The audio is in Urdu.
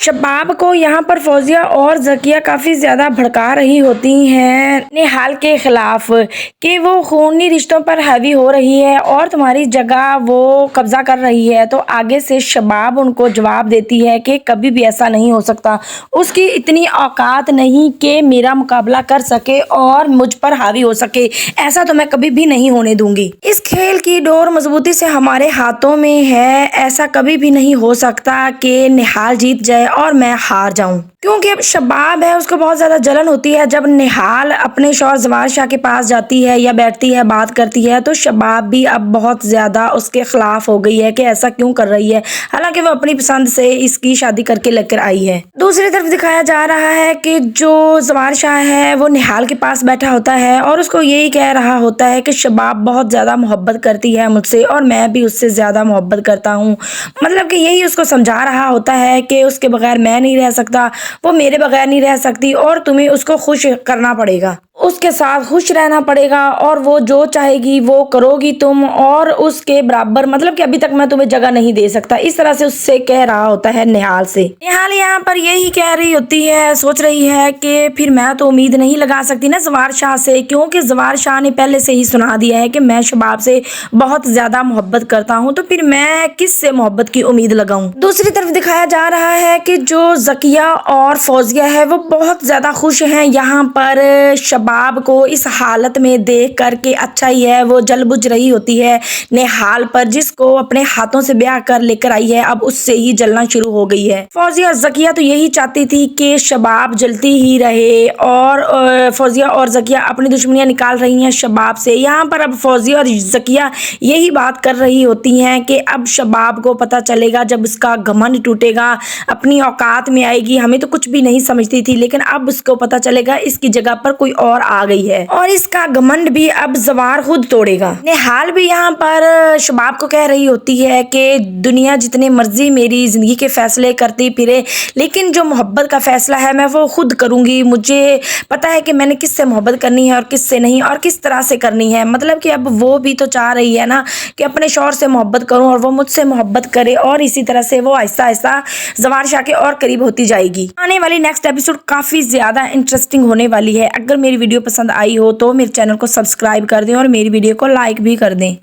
شباب کو یہاں پر فوزیہ اور ذکیہ کافی زیادہ بھڑکا رہی ہوتی ہیں نہال کے خلاف کہ وہ خونی رشتوں پر حاوی ہو رہی ہے اور تمہاری جگہ وہ قبضہ کر رہی ہے۔ تو آگے سے شباب ان کو جواب دیتی ہے کہ کبھی بھی ایسا نہیں ہو سکتا، اس کی اتنی اوقات نہیں کہ میرا مقابلہ کر سکے اور مجھ پر حاوی ہو سکے، ایسا تو میں کبھی بھی نہیں ہونے دوں گی۔ اس کھیل کی ڈور مضبوطی سے ہمارے ہاتھوں میں ہے، ایسا کبھی بھی نہیں ہو سکتا کہ نہال جیت جائے اور میں ہار جاؤں، کیونکہ اب شباب ہے اس کو بہت زیادہ جلن ہوتی ہے جب نہال اپنے شوہر زوار شاہ کے پاس جاتی ہے یا بیٹھتی ہے بات کرتی ہے، تو شباب بھی اب بہت زیادہ اس کے خلاف ہو گئی ہے کہ ایسا کیوں کر رہی ہے، حالانکہ وہ اپنی پسند سے اس کی شادی کر کے لے کر آئی ہے۔ دوسری طرف دکھایا جا رہا ہے کہ جو زوار شاہ ہے وہ نہال کے پاس بیٹھا ہوتا ہے اور اس کو یہی کہہ رہا ہوتا ہے کہ شباب بہت زیادہ محبت کرتی ہے مجھ سے اور میں بھی اس سے زیادہ محبت کرتا ہوں، مطلب کہ یہی اس کو سمجھا رہا ہوتا ہے کہ اس کے بغیر میں نہیں رہ سکتا، وہ میرے بغیر نہیں رہ سکتی اور تمہیں اس کو خوش کرنا پڑے گا، اس کے ساتھ خوش رہنا پڑے گا اور وہ جو چاہے گی وہ کرو گی تم اور اس کے برابر، مطلب کہ ابھی تک میں تمہیں جگہ نہیں دے سکتا، اس طرح سے اس سے کہہ رہا ہوتا ہے نہال سے۔ نہال یہاں پر یہی کہہ رہی ہوتی ہے، سوچ رہی ہے کہ پھر میں تو امید نہیں لگا سکتی نا زوار شاہ سے، کیونکہ زوار شاہ نے پہلے سے ہی سنا دیا ہے کہ میں شباب سے بہت زیادہ محبت کرتا ہوں، تو پھر میں کس سے محبت کی امید لگاؤں۔ دوسری طرف دکھایا جا رہا ہے کہ جو ذکیہ اور فوزیہ ہے وہ بہت زیادہ خوش ہیں یہاں پر شباب کو اس حالت میں دیکھ کر کے، اچھا ہی ہے وہ جل بجھ رہی ہوتی ہے نہال پر جس کو اپنے ہاتھوں سے بیاہ کر لے کر آئی ہے، اب اس سے ہی جلنا شروع ہو گئی ہے۔ فوزیہ اور ذکیہ تو یہی چاہتی تھی کہ شباب جلتی ہی رہے اور فوزیہ اور ذکیہ اپنی دشمنیاں نکال رہی ہیں شباب سے، یہاں پر اب فوزیہ اور ذکیہ یہی بات کر رہی ہوتی ہیں کہ اب شباب کو پتہ چلے گا جب اس کا گھمنڈ ٹوٹے گا، اپنی اوقات میں آئے گی، ہمیں تو کچھ بھی نہیں سمجھتی تھی لیکن اب اس کو پتہ چلے گا اس کی جگہ پر کوئی اور آ گئی ہے اور اس کا گھمنڈ بھی اب زوار خود توڑے گا۔ نہال بھی یہاں پر شباب کو کہہ رہی ہوتی ہے کہ دنیا جتنے مرضی میری زندگی کے فیصلے کرتی پھرے لیکن جو محبت کا فیصلہ ہے میں وہ خود کروں گی، مجھے پتا ہے کہ میں نے کس سے محبت کرنی ہے اور کس سے نہیں اور کس طرح سے کرنی ہے، مطلب کہ اب وہ بھی تو چاہ رہی ہے نا کہ اپنے شوہر سے محبت کروں اور وہ مجھ سے محبت کرے اور اسی طرح سے وہ آہستہ آہستہ زوار شاہ کے اور قریب ہوتی جائے گی۔ آنے والی نیکسٹ ایپیسوڈ کافی زیادہ انٹرسٹنگ ہونے والی ہے، اگر میری ویڈیو پسند آئی ہو تو میرے چینل کو سبسکرائب کر دیں اور میری ویڈیو کو لائک بھی کر دیں۔